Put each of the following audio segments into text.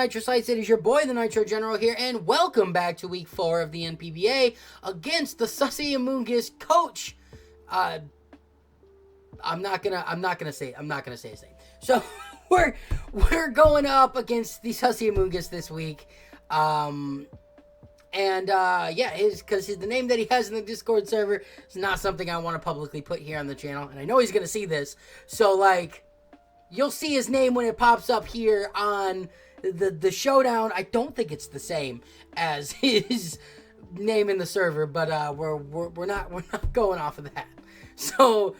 Nitrosites? It is your boy, the Nitro General here, and welcome back to Week 4 of the NPBA against the Sussy Amoongus coach. I'm not gonna say his name. So we're going up against the Sussy Amoongus this week. Because the name that he has in the Discord server is not something I want to publicly put here on the channel, and I know he's gonna see this, so like, you'll see his name when it pops up here on the showdown. I don't think it's the same as his name in the server, but we're not going off of that. So,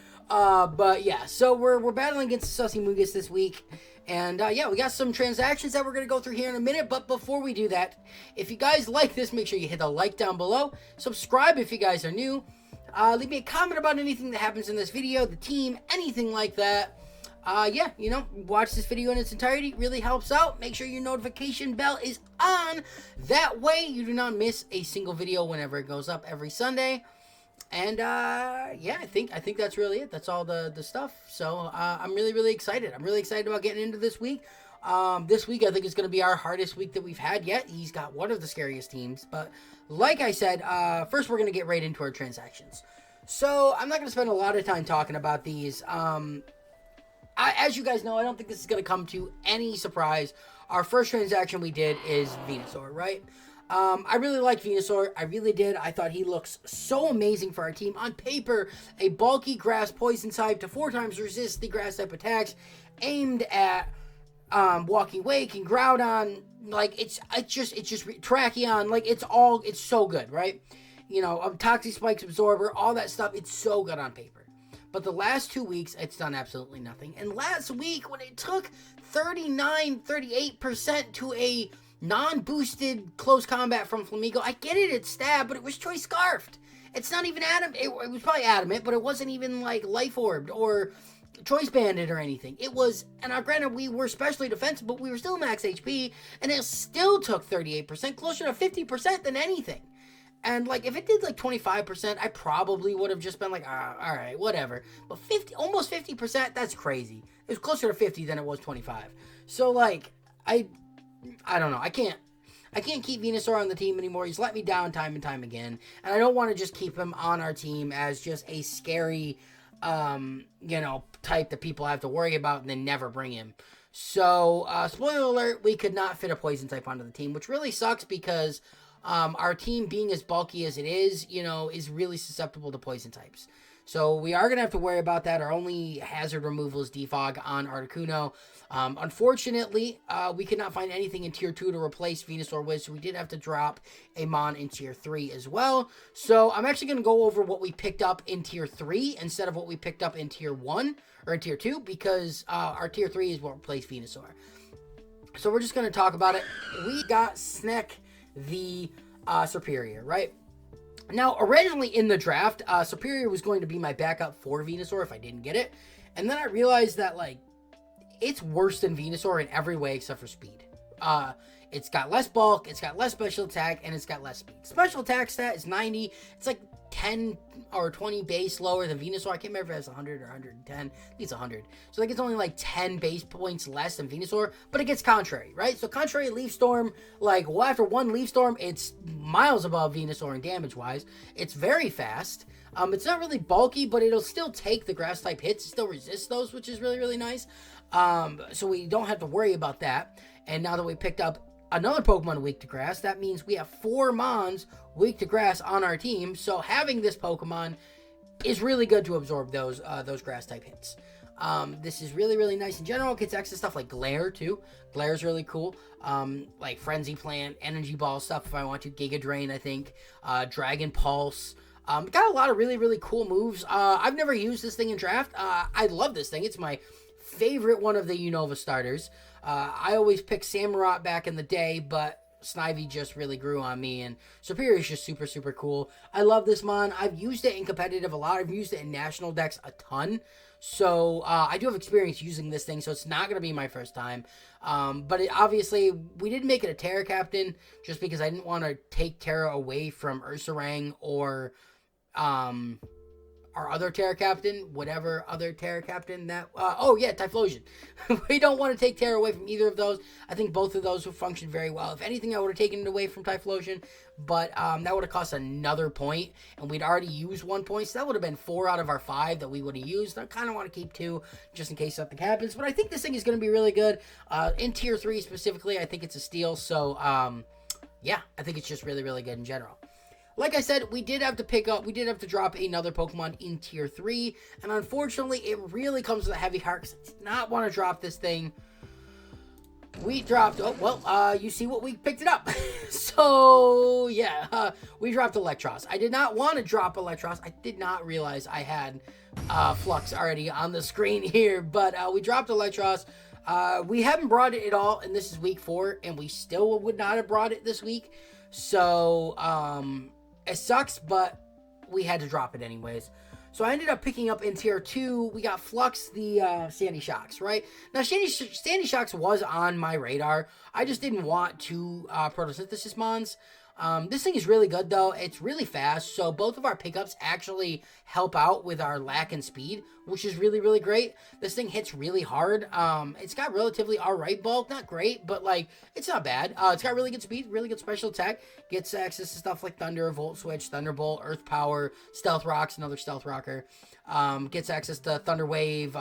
so we're battling against the Sussy Amoongus this week. And, we got some transactions that we're going to go through here in a minute. But before we do that, if you guys like this, make sure you hit the like down below. Subscribe if you guys are new. Leave me a comment about anything that happens in this video, the team, anything like that. Watch this video in its entirety. It really helps out. Make sure your notification bell is on. That way you do not miss a single video whenever it goes up every Sunday. And, I think that's really it. That's all the stuff. So, I'm really excited. I'm really excited about getting into this week. This week, I think, is going to be our hardest week that we've had yet. He's got one of the scariest teams. But, like I said, first we're going to get right into our transactions. So, I'm not going to spend a lot of time talking about these. As you guys know, I don't think this is going to come to any surprise. Our first transaction we did is Venusaur, right? I really liked Venusaur. I really did. I thought he looks so amazing for our team. On paper, a bulky grass poison type to 4 times resist the grass type attacks aimed at Walking Wake and Groudon. Like, it's just Tracheon. Like, it's so good, right? You know, Toxic Spikes Absorber, all that stuff. It's so good on paper. But the last 2 weeks, it's done absolutely nothing. And last week, when it took 38% to a non-boosted close combat from Flamigo, I get it, it's stab, but it was Choice Scarfed. It's not even adamant. It was probably adamant, but it wasn't even like Life Orbed or Choice Banded or anything. It was, and granted, we were specially defensive, but we were still max HP, and it still took 38%, closer to 50% than anything. And, like, if it did, like, 25%, I probably would have just been like, all right, whatever. But almost 50%, that's crazy. It was closer to 50 than it was 25. So, like, I don't know. I can't keep Venusaur on the team anymore. He's let me down time and time again. And I don't want to just keep him on our team as just a scary, type that people have to worry about and then never bring him. So, spoiler alert, we could not fit a poison type onto the team, which really sucks because our team, being as bulky as it is, is really susceptible to poison types. So we are going to have to worry about that. Our only hazard removal is Defog on Articuno. Unfortunately, we could not find anything in Tier 2 to replace Venusaur with, so we did have to drop a Mon in Tier 3 as well. So I'm actually going to go over what we picked up in Tier 3 instead of what we picked up in Tier 1, or in Tier 2, because our Tier 3 is what replaced Venusaur. So we're just going to talk about it. We got Sneck the Superior, right? Now, originally in the draft, Superior was going to be my backup for Venusaur if I didn't get it. And then I realized that, like, it's worse than Venusaur in every way except for speed. It's got less bulk, it's got less special attack, and it's got less speed. Special attack stat is 90. It's like 10 or 20 base lower than Venusaur. I can't remember if it has 100 or 110. I think it's 100. So like it's only like 10 base points less than Venusaur, but it gets Contrary, right? So Contrary Leaf Storm, like, well, after one Leaf Storm, it's miles above Venusaur in damage-wise. It's very fast. It's not really bulky, but it'll still take the grass type hits. It still resists those, which is really nice. So we don't have to worry about that. And now that we picked up another Pokemon weak to grass, that means we have 4 Mons weak to grass on our team. So having this Pokemon is really good to absorb those grass type hits. This is really nice in general. It gets extra stuff like Glare too. Glare is really cool. Like Frenzy Plant, Energy Ball stuff if I want to. Giga Drain, I think. Dragon Pulse. Got a lot of really cool moves. I've never used this thing in draft. I love this thing. It's my favorite one of the Unova starters. I always picked Samurott back in the day, but Snivy just really grew on me, and Superior is just super cool. I love this Mon. I've used it in competitive a lot. I've used it in national decks a ton. So I do have experience using this thing, so it's not going to be my first time. But obviously, we didn't make it a Terra Captain just because I didn't want to take Terra away from Ursaring or our other Terra Captain, whatever other Terra Captain that... oh, yeah, Typhlosion. We don't want to take Terra away from either of those. I think both of those will function very well. If anything, I would have taken it away from Typhlosion, but that would have cost another point, and we'd already used 1 point, so that would have been 4 out of our 5 that we would have used. I kind of want to keep 2 just in case something happens, but I think this thing is going to be really good. In Tier 3 specifically, I think it's a steal, so yeah, I think it's just really, really good in general. Like I said, we did have to drop another Pokemon in Tier 3, and unfortunately, it really comes with a heavy heart, because I did not want to drop this thing. We dropped, you see what we picked it up. So, yeah, we dropped Electros. I did not want to drop Electros. I did not realize I had Flux already on the screen here, but we dropped Electros. We haven't brought it at all, and this is week 4, and we still would not have brought it this week. So, it sucks, but we had to drop it anyways. So I ended up picking up in Tier 2, we got Flux, the Sandy Shocks, right? Now, Sandy Shocks was on my radar. I just didn't want 2 Photosynthesis Mons. This thing is really good, though. It's really fast, so both of our pickups actually help out with our lack in speed, which is really, really great. This thing hits really hard. It's got relatively alright bulk. Not great, but, like, it's not bad. It's got really good speed, really good special attack. Gets access to stuff like Thunder, Volt Switch, Thunderbolt, Earth Power, Stealth Rocks, another Stealth Rocker. Gets access to Thunder Wave,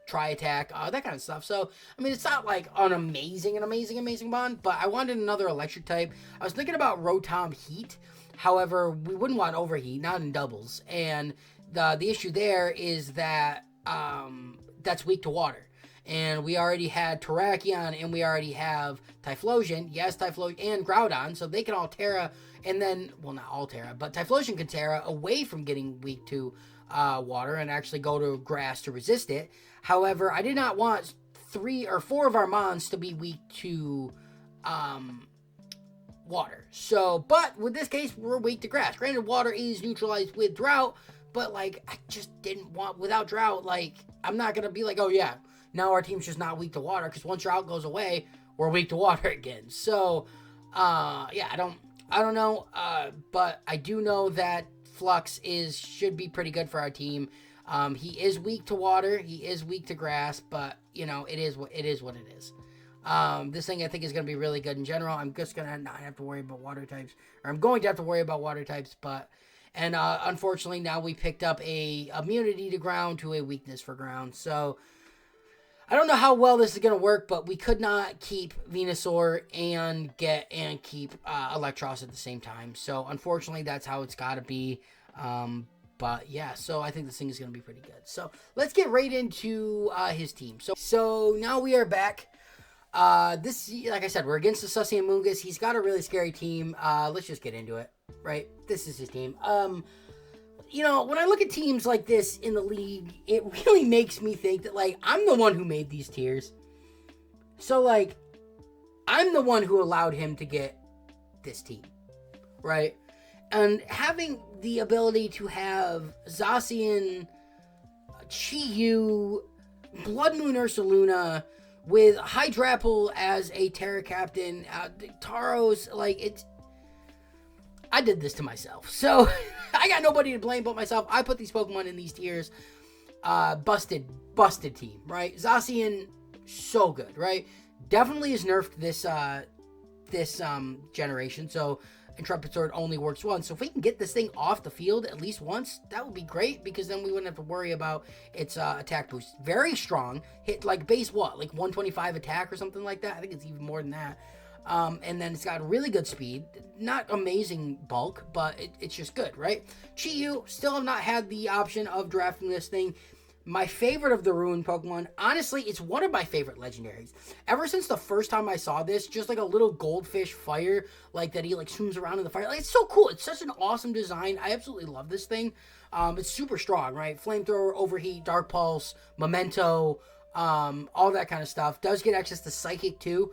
Tri-Attack, that kind of stuff. So, I mean, it's not like an amazing bond, but I wanted another electric type. I was thinking about Rotom Heat. However, we wouldn't want Overheat, not in doubles. And the issue there is that that's weak to water. And we already had Terrakion, and we already have Typhlosion. Yes, Typhlosion and Groudon, so they can all Terra, and then, well, not all Terra, but Typhlosion can Terra away from getting weak to water and actually go to grass to resist it. However, I did not want 3 or 4 of our Mons to be weak to water. So, but with this case, we're weak to grass. Granted, water is neutralized with drought, but, like, I just didn't want, without drought, like, I'm not going to be like, oh, yeah, now our team's just not weak to water, because once drought goes away, we're weak to water again. So, yeah, I don't know, but I do know that Flux should be pretty good for our team. He is weak to water, he is weak to grass, but, you know, it is what it is. This thing I think is going to be really good in general. I'm just going to not have to worry about water types, or I'm going to have to worry about water types, but, and unfortunately now we picked up a immunity to ground to a weakness for ground, so I don't know how well this is going to work, but we could not keep Venusaur and keep Electros at the same time. So, unfortunately, that's how it's got to be. But, yeah, so I think this thing is going to be pretty good. So, let's get right into his team. So now we are back. This, like I said, we're against the Sussy and Mungus. He's got a really scary team. Let's just get into it, right? This is his team. You know, when I look at teams like this in the league, it really makes me think that, like, I'm the one who made these tiers. So, like, I'm the one who allowed him to get this team, right? And having the ability to have Zacian, Chi-Yu, Blood Moon Ursaluna, with Hydrapple as a Terra Captain, Tauros, like, it's... I did this to myself. So, I got nobody to blame but myself. I put these Pokemon in these tiers. Busted team, right? Zacian, so good, right? Definitely is nerfed this generation, so Intrepid Sword only works once. So if we can get this thing off the field at least once, that would be great, because then we wouldn't have to worry about its attack boost. Very strong. Hit, like, base what? Like 125 attack or something like that? I think it's even more than that. And then it's got really good speed. Not amazing bulk, but it's just good, right? Chi-Yu, still have not had the option of drafting this thing. My favorite of the Ruin Pokemon. Honestly, it's one of my favorite legendaries. Ever since the first time I saw this, just like a little goldfish fire, like that he like swims around in the fire. Like, it's so cool. It's such an awesome design. I absolutely love this thing. It's super strong, right? Flamethrower, Overheat, Dark Pulse, Memento, all that kind of stuff. Does get access to Psychic too.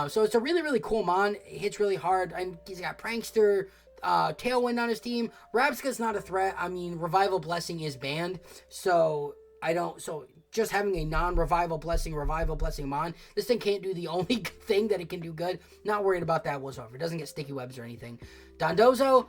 So it's a really, really cool mon. It hits really hard. He's got Prankster, Tailwind on his team. Rabska's not a threat. I mean, Revival Blessing is banned. So just having a non-Revival Blessing mon, this thing can't do the only thing that it can do good. Not worried about that whatsoever. It doesn't get Sticky Webs or anything. Dondozo,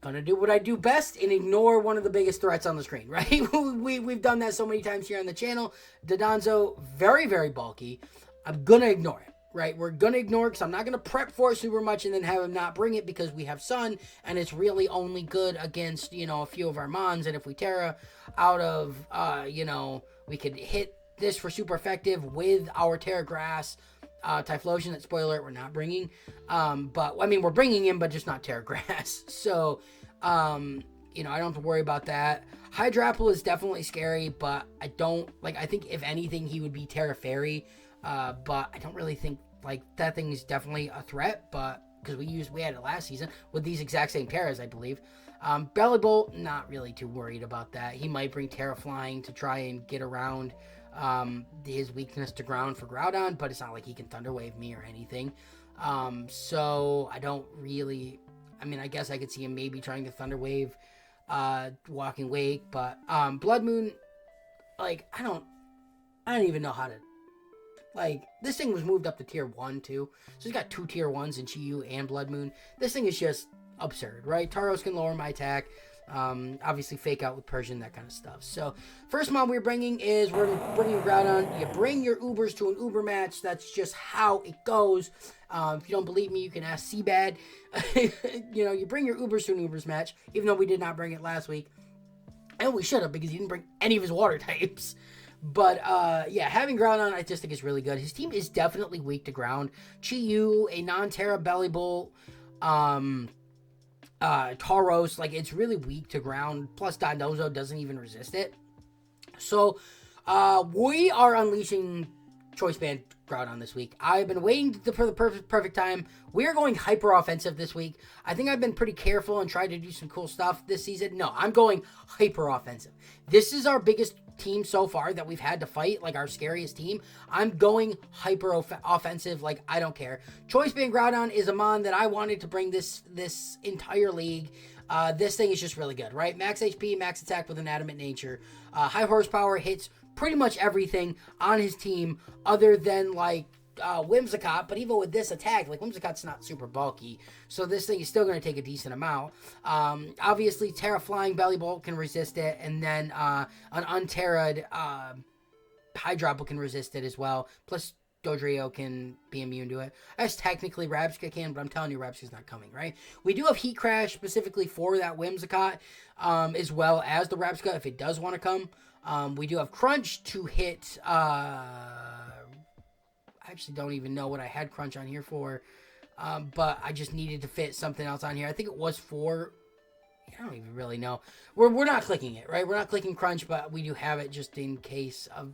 gonna do what I do best and ignore one of the biggest threats on the screen, right? We've done that so many times here on the channel. Dodonzo, very, very bulky. I'm gonna ignore it, right? We're gonna ignore it because I'm not gonna prep for it super much and then have him not bring it because we have Sun and it's really only good against, you know, a few of our Mons. And if we Terra out of, you know, we could hit this for super effective with our Terra Grass. Typhlosion, that spoiler alert, we're not bringing. But, I mean, we're bringing him, but just not Terra Grass. So, you know, I don't have to worry about that. Hydrapple is definitely scary, but I don't, like, I think if anything, he would be Terra Fairy. But I don't really think, like, that thing is definitely a threat, but, because we had it last season with these exact same Terras, I believe. Bellybolt, not really too worried about that. He might bring Terra Flying to try and get around his weakness to ground for Groudon, but it's not like he can Thunder Wave me or anything. So I don't really, I mean, I guess I could see him maybe trying to Thunder Wave Walking Wake, but Blood Moon, like, I don't even know how to, like, this thing was moved up to tier 1 too, so he's got 2 tier 1s in Chi-Yu and Blood Moon. This thing is just absurd, right? Tauros can lower my attack. Obviously fake out with Persian, that kind of stuff. So first mod we're bringing is we're bringing Groudon. You bring your Ubers to an Uber match. That's just how it goes. If you don't believe me, you can ask Seabad. You know, you bring your Ubers to an Ubers match, even though we did not bring it last week. And we should have, because he didn't bring any of his water types. But, yeah, having Groudon, I just think is really good. His team is definitely weak to ground. Chi-Yu, a non-Terra Bellybolt, Tauros, like, it's really weak to ground, plus Dondozo doesn't even resist it. So we are unleashing Choice Band Groudon this week. I've been waiting for the perfect time. We are going hyper offensive this week. I think I've been pretty careful and tried to do some cool stuff this season. No, I'm going hyper offensive. This is our biggest team so far that we've had to fight, like our scariest team. I'm going hyper offensive, like, I don't care. Choice Band Groudon is a mon that I wanted to bring this entire league. This thing is just really good, right? Max HP, max attack with an adamant nature. High horsepower, hits pretty much everything on his team other than, like, Whimsicott, but even with this attack, like, Whimsicott's not super bulky, so this thing is still going to take a decent amount. Obviously, Terra Flying Bellybolt can resist it, and then an Unterra'd Hydropple can resist it as well, plus Dodrio can be immune to it. As technically Rabsca can, but I'm telling you, Rabsca's not coming, right? We do have Heat Crash specifically for that Whimsicott, as well as the Rabsca if it does want to come. We do have Crunch to hit, I actually don't even know what I had Crunch on here for, but I just needed to fit something else on here. I think it was for, I don't even really know. We're not clicking it, right? We're not clicking Crunch, but we do have it just in case of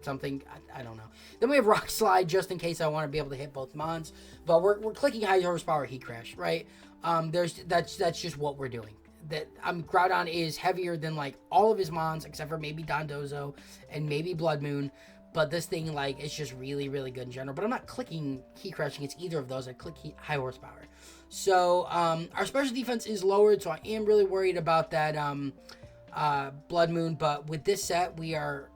something. I don't know. Then we have Rock Slide just in case I want to be able to hit both Mons, but we're clicking High Horsepower Heat Crash, right? That's just what we're doing. That Groudon is heavier than, like, all of his Mons except for maybe Dondozo and maybe Blood Moon. But this thing, like, is just really, really good in general. But I'm not clicking Heat Crash against either of those. I click High Horsepower. So, our special defense is lowered, so I am really worried about that Blood Moon. But with this set, we're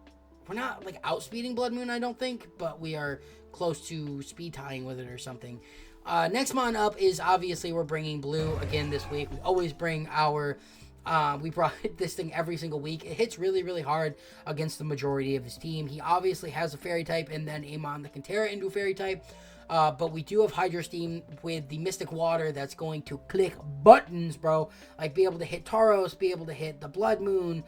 not, like, outspeeding Blood Moon, I don't think. But we are close to speed tying with it or something. Next mon up is, obviously, we're bringing Blue again this week. We always bring our... we brought this thing every single week. It hits really, really hard against the majority of his team. He obviously has a Fairy type and then a mon that can Terra into a Fairy type. But we do have Hydro Steam with the Mystic Water that's going to click buttons, bro. Like, be able to hit Tauros, be able to hit the Blood Moon,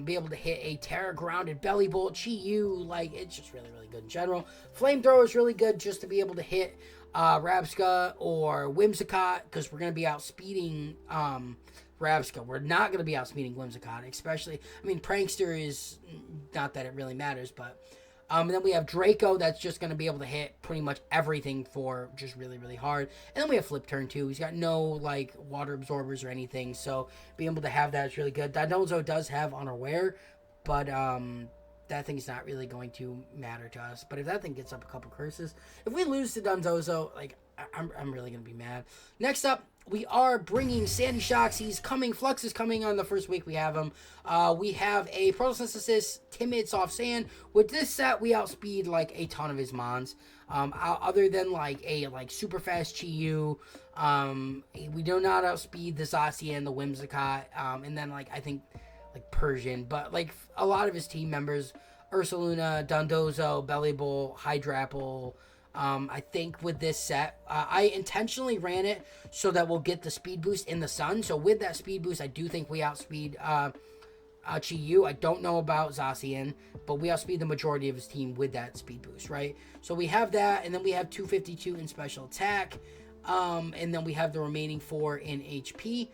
be able to hit a Terra Grounded Bellybolt, Chi-Yu. Like, it's just really, really good in general. Flamethrower is really good just to be able to hit Rabsca or Whimsicott, because we're going to be outspeeding Rabsca. We're not going to be outspeeding Whimsicott, especially, I mean, Prankster is, not that it really matters, but, and then we have Draco that's just going to be able to hit pretty much everything for just really, really hard. And then we have Flip Turn too. He's got no, like, water absorbers or anything, so being able to have that is really good. Dondozo does have Unaware, but, that thing's not really going to matter to us. But if that thing gets up a couple curses, if we lose to Dondozo, like, I'm really going to be mad. Next up, we are bringing Sandy Shocks. He's coming. Flux is coming on the first week we have him. We have a Photosynthesis Timid Soft Sand. With this set, we outspeed, like, a ton of his mons. Other than, like, a, like, super fast Chi-Yu, We do not outspeed the Zacian, the Whimsicott, and then I think Persian, but a lot of his team members, Ursaluna, Dondozo, Bellybull, Hydrapple. I think with this set, I intentionally ran it so that we'll get the speed boost in the sun. So with that speed boost, I do think we outspeed Chi-Yu. I don't know about Zacian, but we outspeed the majority of his team with that speed boost, right? So we have that, and then we have 252 in special attack, and then we have the remaining 4 in HP.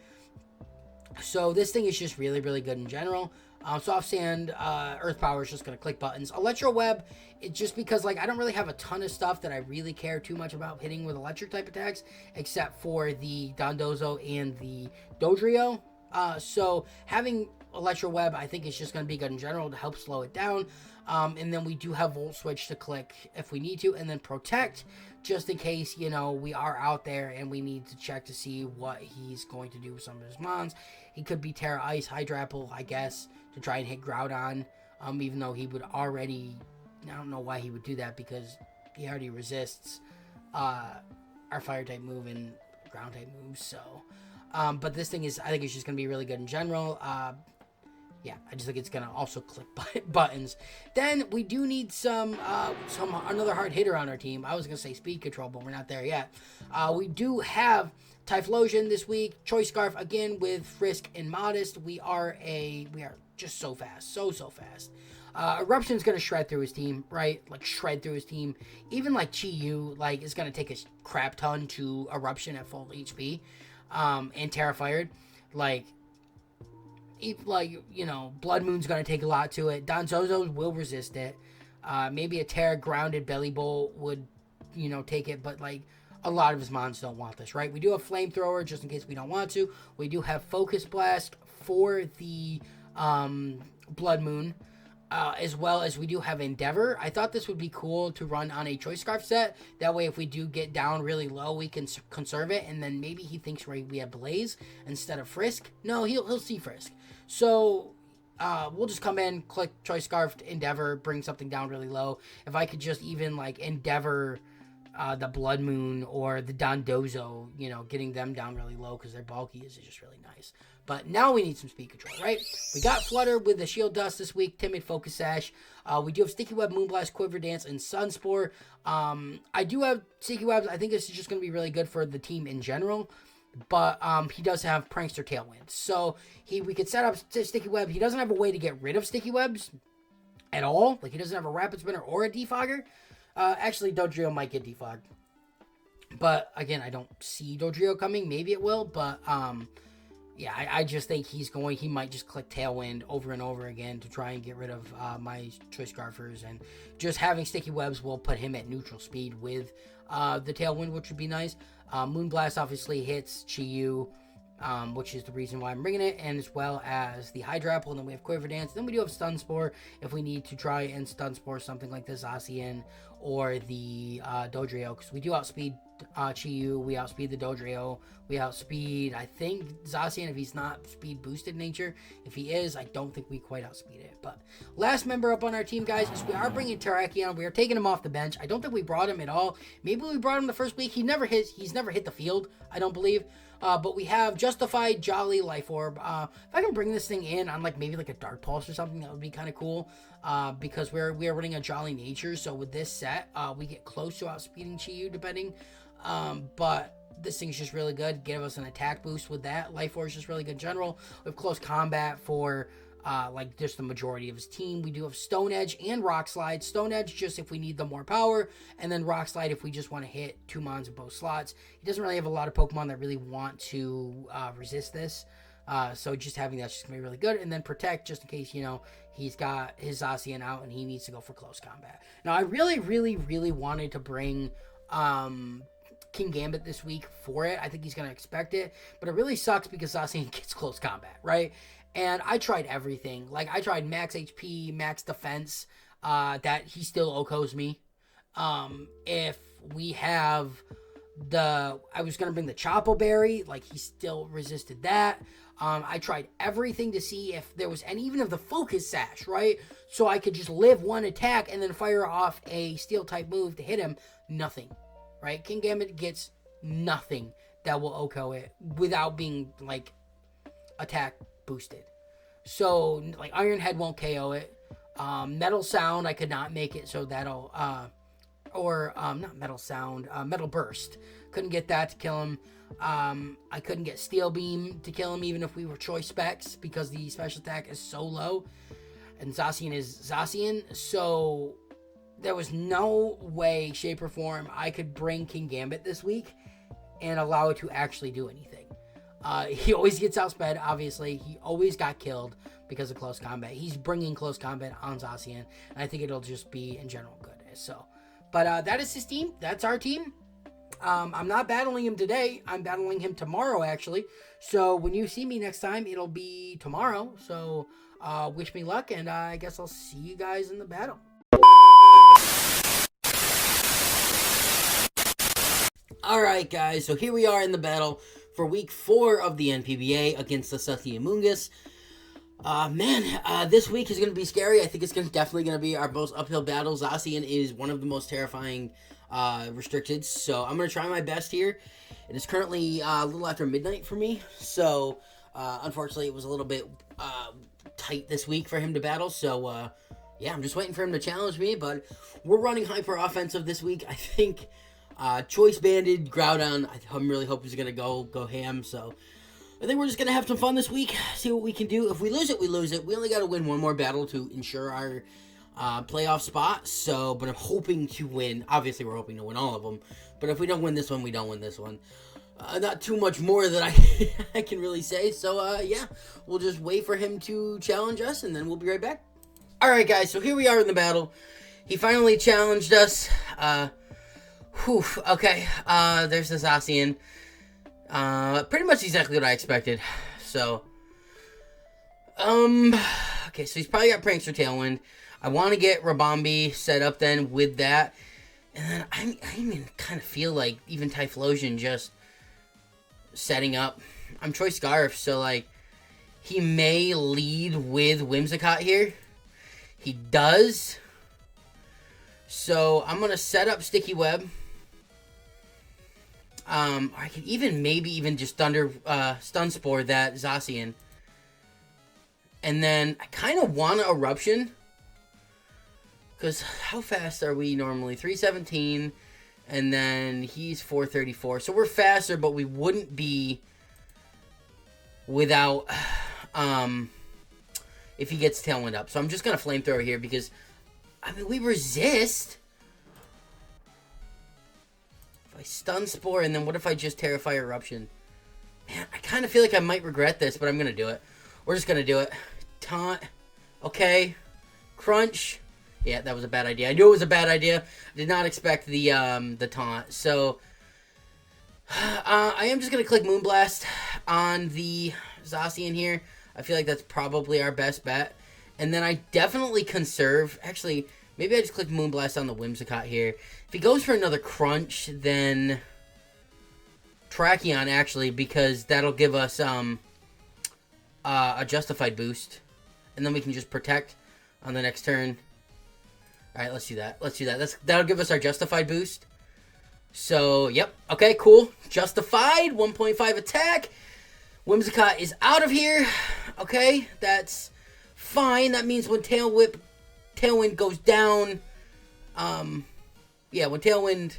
So this thing is just really, really good in general. Soft Sand, Earth Power is just going to click buttons. Electro Web, it's just because I don't really have a ton of stuff that I really care too much about hitting with electric type attacks, except for the Dondozo and the Dodrio. So having Electro Web, I think, is just going to be good in general to help slow it down. And then we do have Volt Switch to click if we need to, and then Protect, just in case, we are out there and we need to check to see what he's going to do with some of his mons. He could be Terra Ice, Hydrapple, I guess, to try and hit Groudon, even though he would already, I don't know why he would do that, because he already resists our Fire type move and Ground type moves, so. But this thing I think it's just going to be really good in general. Yeah, I just think it's going to also click buttons. Then we do need another hard hitter on our team. I was going to say Speed Control, but we're not there yet. We do have Typhlosion this week. Choice Scarf again with Frisk and Modest. We are just so fast. So fast. Eruption's going to shred through his team, right? Shred through his team. Even Chi-Yu, is going to take a crap ton to Eruption at full HP. And Terrified. Blood Moon's going to take a lot to it. Donzozo will resist it. Maybe a Terra Grounded Belly Bolt would, take it, but a lot of his mons don't want this, right? We do have Flamethrower just in case we don't want to. We do have Focus Blast for the Blood Moon, as well as we do have Endeavor. I thought this would be cool to run on a Choice Scarf set. That way, if we do get down really low, we can conserve it, and then maybe he thinks we have Blaze instead of Frisk. No, he'll see Frisk. So we'll just come in, click Choice Scarf, Endeavor, bring something down really low. If I could just even Endeavor the Blood Moon or the Dondozo, getting them down really low because they're bulky is just really nice. But now we need some speed control, right? We got Flutter with the Shield Dust this week, Timid Focus Sash. We do have Sticky Web, Moonblast, Quiver Dance, and Sunspore. I do have Sticky Webs. I think this is just going to be really good for the team in general. But he does have Prankster Tailwind. So we could set up Sticky Web. He doesn't have a way to get rid of Sticky Webs at all. He doesn't have a Rapid Spinner or a Defogger. Actually, Dodrio might get defogged. But, again, I don't see Dodrio coming. Maybe it will, but, yeah, I just think he might just click Tailwind over and over again to try and get rid of my Choice Scarfers. And just having Sticky Webs will put him at neutral speed with the Tailwind, which would be nice. Moonblast obviously hits Chi-Yu, which is the reason why I'm bringing it, and as well as the Hydrapple, and then we have Quiver Dance. Then we do have Stun Spore if we need to try and Stun Spore something like the Zacian or the Dodrio, because we do outspeed Chi-Yu, we outspeed the Dodrio, we outspeed, I think, Zacian if he's not speed boosted nature. If he is, I don't think we quite outspeed it. But last member up on our team, guys, is we are bringing Terrakion. We are taking him off the bench. I don't think we brought him at all. Maybe we brought him the first week. He's never hit the field, I don't believe. But we have Justified, Jolly, Life Orb. If I can bring this thing in on maybe a Dark Pulse or something, that would be kind of cool. Because we are running a Jolly Nature, so with this set, we get close to outspeeding Chi-Yu depending. But this thing's just really good. Give us an attack boost with that. Life Force is just really good in general. We have Close Combat for just the majority of his team. We do have Stone Edge and Rock Slide. Stone Edge just if we need the more power, and then Rock Slide if we just want to hit 2 mons in both slots. He doesn't really have a lot of Pokemon that really want to resist this. So just having that's just going to be really good. And then Protect just in case, he's got his Zacian out and he needs to go for close combat. Now, I really, really, really wanted to bring King Gambit this week for it. I think he's going to expect it. But it really sucks because Zacian gets close combat, right? And I tried everything. I tried max HP, max defense, that he still OHKOs me. If we have I was going to bring the Chopo Berry, he still resisted that. I tried everything to see if there was any, even of the Focus Sash, right? So I could just live one attack and then fire off a Steel type move to hit him. Nothing, right? King Gambit gets nothing. that will OHKO it without being, like, attack boosted. So, like, Iron Head won't KO it. Metal Sound, I could not make it, so that'll, not Metal Sound, Metal Burst. Couldn't get that to kill him. I couldn't get Steel Beam to kill him, even if we were choice specs, because the special attack is so low. And Zacian is Zacian, so there was no way, shape, or form I could bring King Gambit this week and allow it to actually do anything. He always gets outsped, obviously. He always got killed because of close combat. He's bringing close combat on Zacian, and I think it'll just be, in general, good. So, but that is his team. That's our team. I'm not battling him today. I'm battling him tomorrow, actually. So when you see me next time, it'll be tomorrow. So wish me luck, and I guess I'll see you guys in the battle. Alright, guys. So here we are in the battle for week 4 of the NPBA against the Sathiamungus. This week is going to be scary. I think it's definitely going to be our most uphill battle. Zacian is one of the most terrifying restricted, so I'm going to try my best here. It is currently a little after midnight for me, so unfortunately it was a little bit tight this week for him to battle, so yeah, I'm just waiting for him to challenge me, but we're running hyper offensive this week. I think choice banded Groudon, I'm really hoping he's going to go ham, so I think we're just going to have some fun this week, see what we can do. If we lose it, we lose it. We only got to win one more battle to ensure our playoff spot, so, but I'm hoping to win. Obviously, we're hoping to win all of them, but if we don't win this one, we don't win this one. Not too much more that I can really say, so, yeah, we'll just wait for him to challenge us, and then we'll be right back. Alright, guys, so here we are in the battle. He finally challenged us. Okay, there's the Zacian. Pretty much exactly what I expected. So, okay, so he's probably got Prankster Tailwind. I want to get Rabombi set up then with that. And then I even kind of feel like even Typhlosion just setting up. I'm Choice Scarf, so like, he may lead with Whimsicott here. He does. So, I'm going to set up Sticky Web. I could maybe even just Stun Spore that Zacian. And then I kind of want an Eruption. Because how fast are we normally? 317. And then he's 434. So we're faster, but we wouldn't be without, if he gets Tailwind up. So I'm just going to Flamethrower here because, I mean, we resist. I Stun Spore, and then what if I just Terrify Eruption? Man, I kind of feel like I might regret this, but I'm going to do it. We're just going to do it. Taunt. Okay. Crunch. Yeah, that was a bad idea. I knew it was a bad idea. I did not expect the taunt. So, I am just going to click Moonblast on the Zacian here. I feel like that's probably our best bet. And then I definitely conserve. Actually, maybe I just click Moonblast on the Whimsicott here. If he goes for another Crunch, then Tracheon, actually, because that'll give us a Justified boost. And then we can just Protect on the next turn. Alright, let's do that. Let's do that. That'll give us our Justified boost. So, yep. Okay, cool. Justified. 1.5 attack. Whimsicott is out of here. Okay, that's fine. That means when Tailwind goes down, yeah, when Tailwind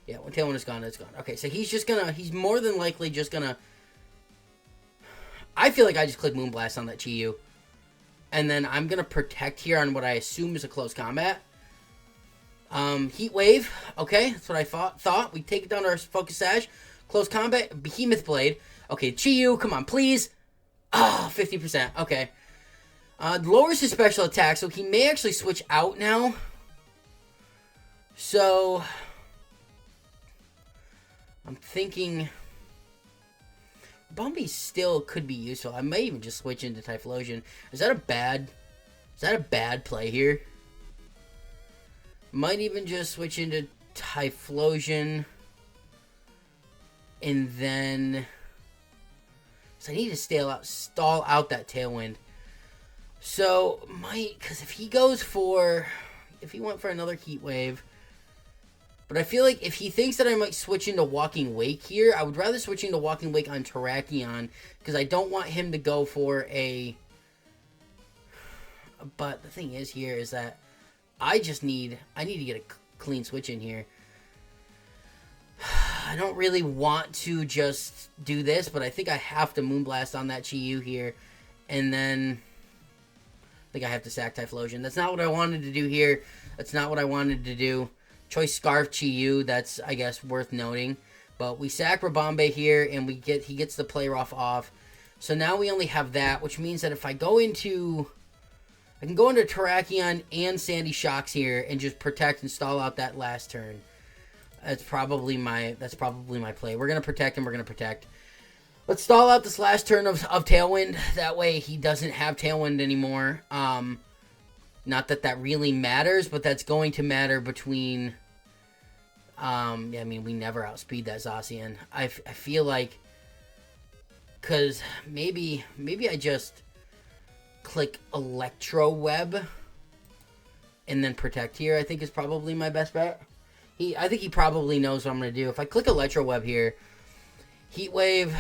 is gone, it's gone. Okay, so he's more than likely just gonna, I feel like I just click Moonblast on that Chi-Yu, and then I'm gonna Protect here on what I assume is a close combat. Heat Wave, okay, that's what I thought. We take it down to our Focus Sash, close combat, Behemoth Blade. Okay, Chi-Yu, come on, please. Oh, 50%, okay. Lowers his special attack, so he may actually switch out now. So, I'm thinking Bombi still could be useful. I may even just switch into Typhlosion. Is that a bad play here? Might even just switch into Typhlosion. And then, so I need to stall out that Tailwind. So, because if he went for another Heat Wave, But I feel like if he thinks that I might switch into Walking Wake here, I would rather switch into Walking Wake on Terrakion, because I don't want him to go for a... But the thing is here is that I need to get a clean switch in here. I don't really want to just do this, but I think I have to Moonblast on that Chi-Yu here. And then I think I have to sack Typhlosion. That's not what I wanted to do here. That's not what I wanted to do. Choice Scarf Chi-Yu, that's, I guess, worth noting. But we sack Rabombe here, and he gets the play rough off. So now we only have that, which means that if I go into... I can go into Terrakion and Sandy Shocks here and just protect and stall out that last turn. That's probably my play. We're going to protect and we're going to protect. Let's stall out this last turn of Tailwind. That way he doesn't have Tailwind anymore. Not that that really matters, but that's going to matter between... yeah, I mean, we never outspeed that Zacian. I feel like... Because maybe I just... click Electro Web and then protect here, I think is probably my best bet. I think he probably knows what I'm going to do. If I click Electro Web here, Heat Wave,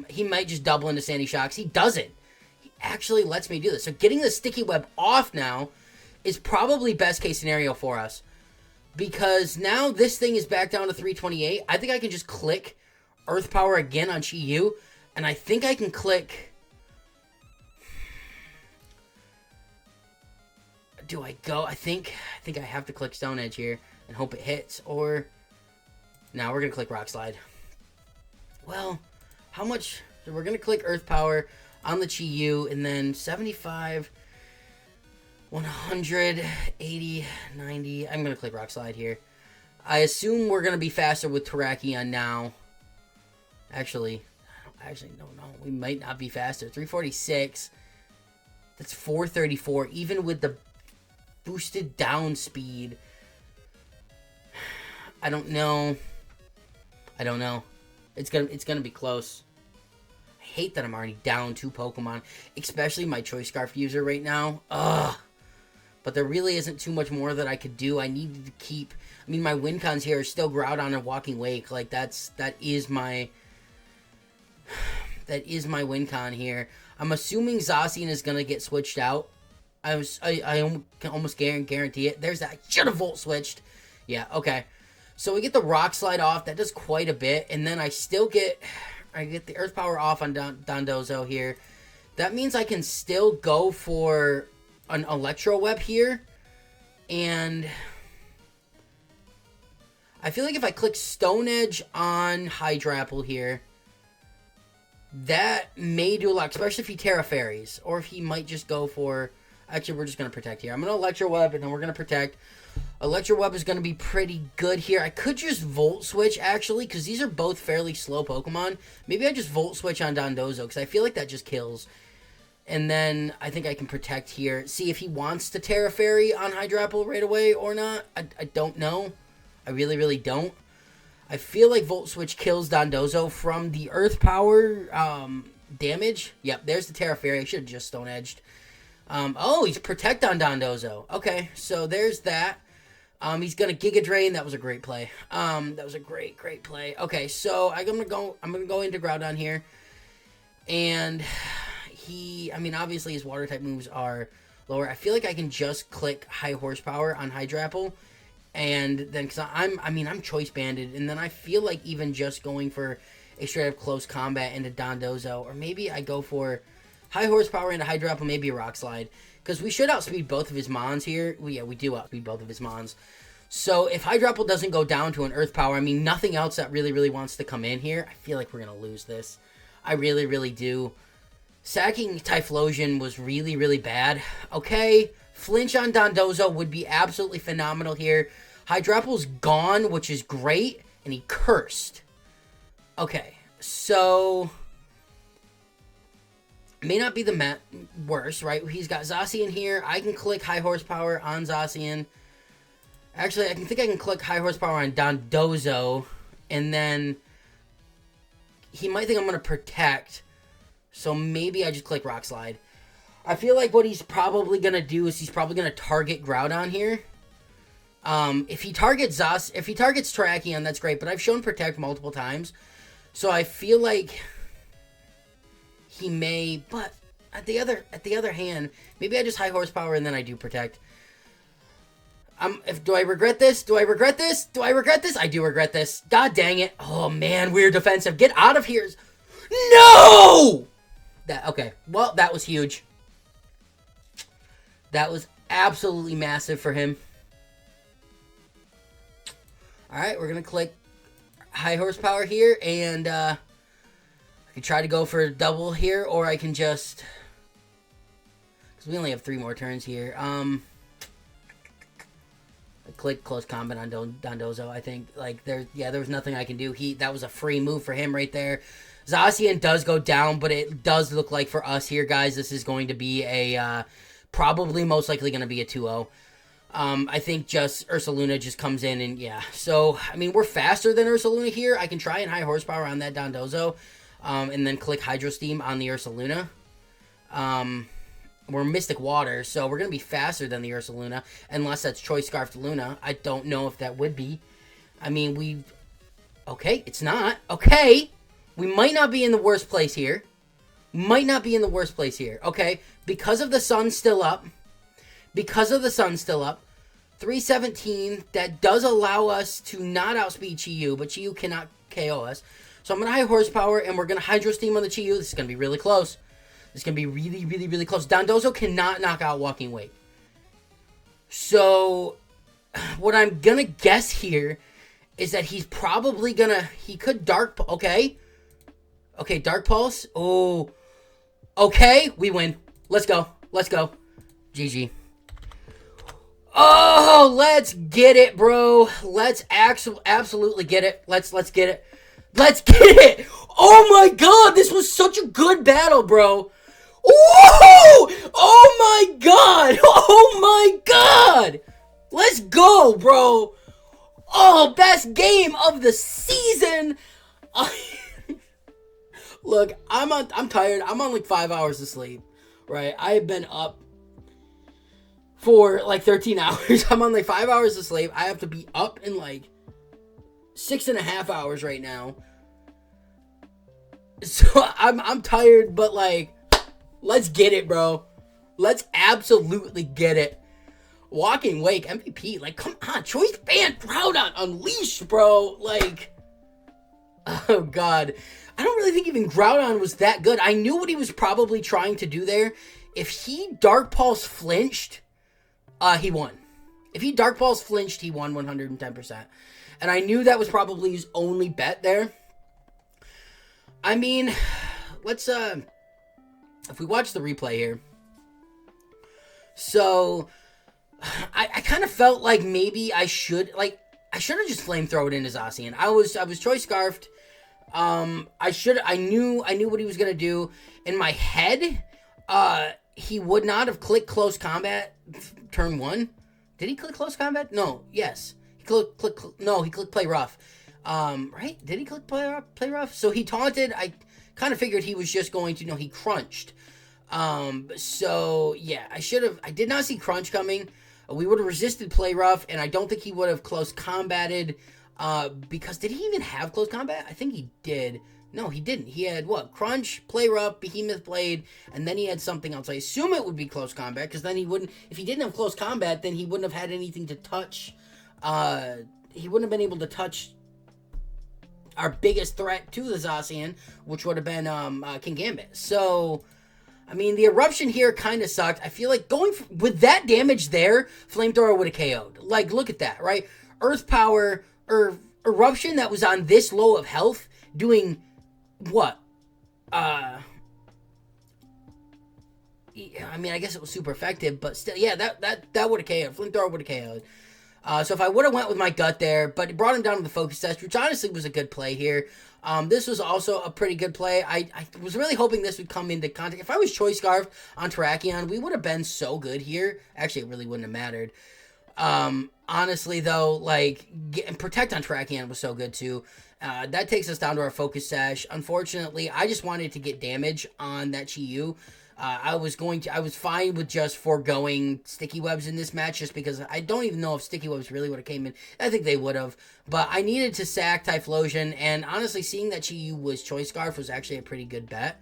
he might just double into Sandy Shocks. He doesn't. He actually lets me do this. So getting the Sticky Web off now is probably best case scenario for us. Because now this thing is back down to 328. I think I can just click Earth Power again on Chi-Yu. And I think I can click... Do I go? I think I have to click Stone Edge here and hope it hits. Or... Now we're going to click Rock Slide. Well, how much... So we're going to click Earth Power on the Chi-Yu. And then 75... 100, 80, 90. I'm going to click Rock Slide here. I assume we're going to be faster with Terrakion now. Actually, no. We might not be faster. 346. That's 434. Even with the boosted down speed. I don't know. It's gonna be close. I hate that I'm already down 2 Pokemon. Especially my Choice Scarf user right now. Ugh. But there really isn't too much more that I could do. I needed to keep... I mean, my win cons here are still Groudon and Walking Wake. Like, that is my win con here. I'm assuming Zacian is going to get switched out. I can almost guarantee it. There's that. I should have Volt switched. Yeah, okay. So we get the Rock Slide off. That does quite a bit. And then I get the Earth Power off on Dondozo here. That means I can still go for... an Electro Web here, and I feel like if I click Stone Edge on Hydrapple here, that may do a lot, especially if he Terra Fairies, or if he might just go for... Actually, we're just going to protect here. I'm going to Electro Web, and then we're going to protect. Electro Web is going to be pretty good here. I could just Volt Switch, actually, because these are both fairly slow Pokemon. Maybe I just Volt Switch on Dondozo, because I feel like that just kills. And then I think I can protect here. See if he wants to Terra Fairy on Hydrapple right away or not. I don't know. I really, really don't. I feel like Volt Switch kills Dondozo from the Earth Power damage. Yep, there's the Terra Fairy. I should have just Stone Edged. Oh, he's Protect on Dondozo. Okay, so there's that. He's going to Giga Drain. That was a great play. That was a great play. Okay, so I'm gonna go into Groudon here. And... obviously his water type moves are lower. I feel like I can just click High Horsepower on Hydrapple, and then because I'm choice banded, and then I feel like even just going for a straight up close combat into Dondozo, or maybe I go for High Horsepower into Hydrapple, maybe a Rock Slide, because we should outspeed both of his Mons here. Well, yeah, we do outspeed both of his Mons. So if Hydrapple doesn't go down to an Earth Power, nothing else that really wants to come in here. I feel like we're gonna lose this. I really do. Sacking Typhlosion was really bad. Okay, Flinch on Dondozo would be absolutely phenomenal here. Hydrapple's gone, which is great, and he cursed. Okay, so... May not be the worst, right? He's got Zacian here. I can click High Horsepower on Zacian. Actually, I think I can click High Horsepower on Dondozo, and then... He might think I'm going to protect... So maybe I just click Rock Slide. I feel like what he's probably going to do is he's probably going to target Groudon here. If he targets Terrakion, that's great, but I've shown Protect multiple times, so I feel like he may, but at the other hand, maybe I just high horsepower and then I do Protect. Do I regret this? Do I regret this? Do I regret this? I do regret this. God dang it. Oh man, we're defensive. Get out of here. No! Okay. Well, that was huge. That was absolutely massive for him. Alright, we're going to click high horsepower here, and I can try to go for a double here, or I can just, because we only have 3 more turns here. I click close combat on Dondozo. I think, like, there was nothing I can do. That was a free move for him right there. Zacian does go down, but it does look like for us here, guys, this is going to be a, probably most likely going to be a 2-0. I think just Ursaluna just comes in and, yeah. So, I mean, we're faster than Ursaluna here. I can try and high horsepower on that Dondozo, and then click Hydro Steam on the Ursaluna. We're Mystic Water, so we're going to be faster than the Ursaluna, unless that's Choice Scarf Luna. I don't know if that would be. I mean, okay, it's not. Okay, we might not be in the worst place here. Okay, because of the sun still up. 317, that does allow us to not outspeed Chi-Yu, but Chi-Yu cannot KO us. So I'm going to high horsepower, and we're going to Hydro Steam on the Chi-Yu. This is going to be really close. This is going to be really, really, really close. Dondozo cannot knock out Walking Wake. So what I'm going to guess here is that he's probably going to, he could Dark, okay, Dark Pulse. Oh, okay, we win. Let's go. GG. Oh, let's get it, bro. Let's absolutely get it. Let's get it. Oh my god, this was such a good battle, bro. Whoa! Oh my god. Let's go, bro. Oh, best game of the season. Look, I'm tired. I'm on like 5 hours of sleep, right? I have been up for like 13 hours. I'm on like 5 hours of sleep. I have to be up in like 6.5 hours right now. So I'm tired, but like, let's get it, bro. Let's absolutely get it. Walking Wake, MVP, like, come on. Choice Band Groudon Unleashed, bro. Like, oh god. I don't really think even Groudon was that good. I knew what he was probably trying to do there. If he Dark Pulse flinched, he won. If he Dark Pulse flinched, he won 110%. And I knew that was probably his only bet there. I mean, let's, if we watch the replay here. So, I kind of felt like maybe I should have just flamethrowered into Zacian. I was Choice Scarfed. I knew what he was going to do. In my head, he would not have clicked Close Combat turn 1. Did he click Close Combat? No. Yes. He clicked Play Rough. Right? Did he click Play Rough? So he taunted. I kind of figured he was just going to, he crunched. So yeah, I did not see crunch coming. We would have resisted Play Rough, and I don't think he would have Close Combated, because did he even have Close Combat? I think he did. No, he didn't. He had, Crunch, Play Rough, Behemoth Blade, and then he had something else. I assume it would be Close Combat, because then if he didn't have Close Combat, then he wouldn't have had anything to touch. He wouldn't have been able to touch our biggest threat to the Zacian, which would have been King Gambit. So, I mean, the Eruption here kind of sucked. I feel like with that damage there, Flamethrower would have KO'd. Like, look at that, right? Earth Power, or Eruption that was on this low of health, doing what? I mean, I guess it was super effective, but still, yeah, that would have KO'd. Flamethrower would have KO'd. So if I would have went with my gut there, but it brought him down to the focus test, which honestly was a good play here. This was also a pretty good play. I was really hoping this would come into contact. If I was Choice Scarf on Terrakion, we would have been so good here. Actually, it really wouldn't have mattered. Honestly, though, like, Protect on Terrakion was so good, too. That takes us down to our focus sash. Unfortunately, I just wanted to get damage on that Chi-Yu. I was fine with just foregoing Sticky Webs in this match just because I don't even know if Sticky Webs really would have came in. I think they would have. But I needed to sack Typhlosion, and honestly, seeing that Chi-Yu was Choice Scarf was actually a pretty good bet.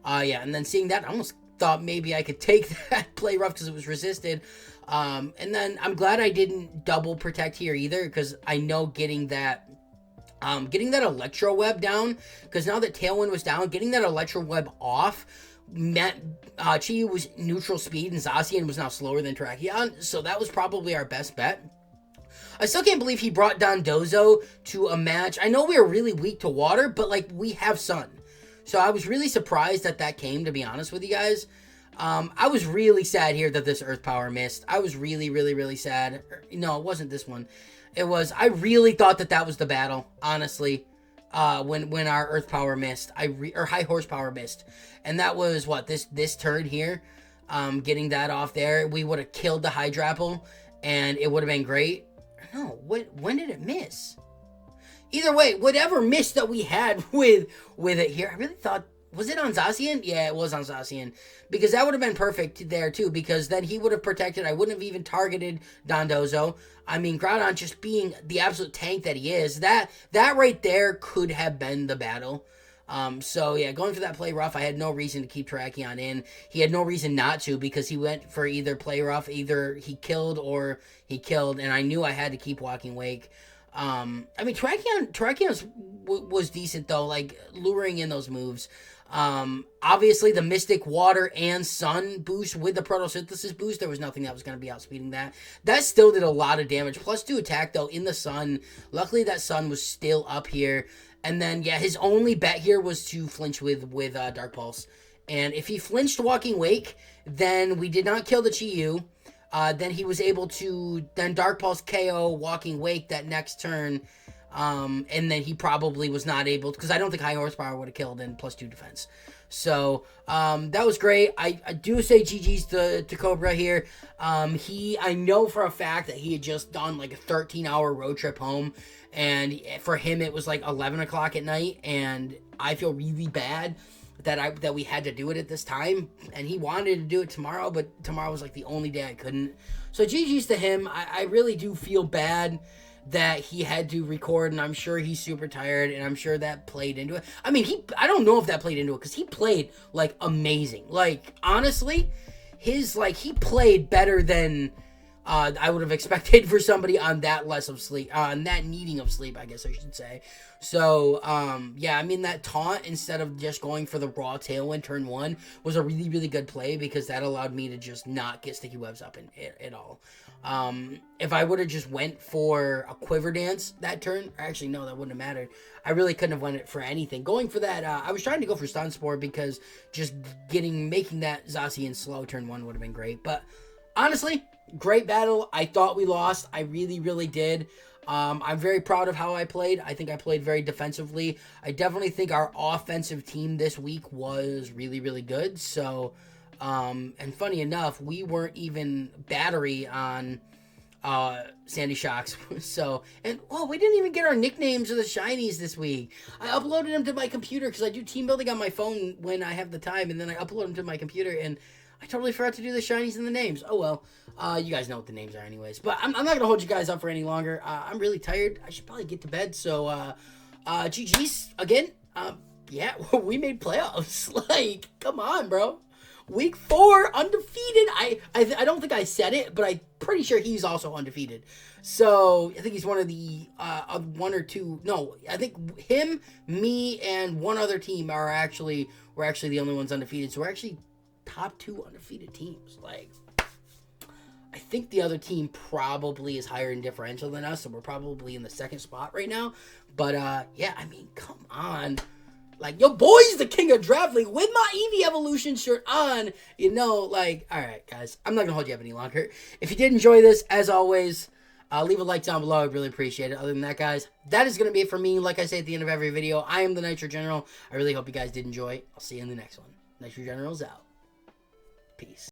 Yeah, and then seeing that, I almost thought maybe I could take that play rough because it was resisted. And then I'm glad I didn't double protect here either, because I know getting that Electro Web down, because now that Tailwind was down, getting that Electro Web off meant Chi-Yu was neutral speed and Zacian was now slower than Terrakion, so that was probably our best bet. I still can't believe he brought Dondozo to a match. I know we were really weak to water, but like we have sun. So I was really surprised that came, to be honest with you guys. I was really sad here that this Earth Power missed. I was really, really, really sad. No, it wasn't this one. It was, I really thought that was the battle, honestly. When our Earth Power missed, or High Horsepower missed, and that was what this turn here, getting that off there, we would have killed the Hydrapple, and it would have been great. No, when did it miss? Either way, whatever miss that we had with it here, I really thought, was it on Zacian? Yeah, it was on Zacian, because that would have been perfect there too, because then he would have protected. I wouldn't have even targeted Dondozo. I mean, Groudon just being the absolute tank that he is, that right there could have been the battle. So yeah, going for that play rough, I had no reason to keep Terrakion in. He had no reason not to, because he went for either play rough, either he killed or he killed, and I knew I had to keep Walking Wake. I mean, Terrakion was decent though, like luring in those moves. Obviously the Mystic Water and Sun boost with the Photosynthesis boost, there was nothing that was going to be outspeeding that. That still did a lot of damage. +2 attack though in the Sun. Luckily that Sun was still up here. And then, yeah, his only bet here was to flinch with Dark Pulse. And if he flinched Walking Wake, then we did not kill the Chi-Yu. Then he was able to then Dark Pulse KO Walking Wake that next turn. And then he probably was not able, because I don't think High Horsepower would have killed in +2 defense. So, that was great. I do say GG's to Cobra here. I know for a fact that he had just done like a 13-hour road trip home, and for him it was like 11 o'clock at night, and I feel really bad that we had to do it at this time, and he wanted to do it tomorrow, but tomorrow was like the only day I couldn't. So GG's to him. I really do feel bad that he had to record, and I'm sure he's super tired, and I'm sure that played into it. I mean, I don't know if that played into it, because he played, like, amazing. Like, honestly, he played better than I would have expected for somebody on that less of sleep, on that needing of sleep, I guess I should say. So, yeah, I mean, that taunt, instead of just going for the raw Tailwind turn 1, was a really, really good play, because that allowed me to just not get Sticky Webs up at all. If I would have just went for a Quiver Dance that turn, actually, no, that wouldn't have mattered. I really couldn't have went it for anything. Going for that, I was trying to go for Stun Spore, because just making that Zacian slow turn 1 would have been great. But honestly, great battle. I thought we lost. I really, really did. I'm very proud of how I played. I think I played very defensively. I definitely think our offensive team this week was really, really good. So, and funny enough, we weren't even battery on Sandy Shocks. So, and we didn't even get our nicknames of the shinies this week. I uploaded them to my computer, because I do team building on my phone when I have the time, and then I upload them to my computer, and I totally forgot to do the shinies and the names. Oh well. You guys know what the names are anyways. But I'm not going to hold you guys up for any longer. I'm really tired. I should probably get to bed. So, GG's again. Yeah, we made playoffs. Like, come on, bro. Week 4, undefeated. I don't think I said it, but I'm pretty sure he's also undefeated. So, I think he's one of the, one or two. No, I think him, me, and one other team we're actually the only ones undefeated. So, we're actually top 2 undefeated teams. Like, I think the other team probably is higher in differential than us, so we're probably in the second spot right now. But yeah, I mean, come on. Like, your boy's the king of Draft League with my Eevee Evolution shirt on. You know, like, all right, guys, I'm not going to hold you up any longer. If you did enjoy this, as always, leave a like down below. I'd really appreciate it. Other than that, guys, that is going to be it for me. Like I say at the end of every video, I am the Nitro General. I really hope you guys did enjoy. I'll see you in the next one. Nitro General's out. Peace.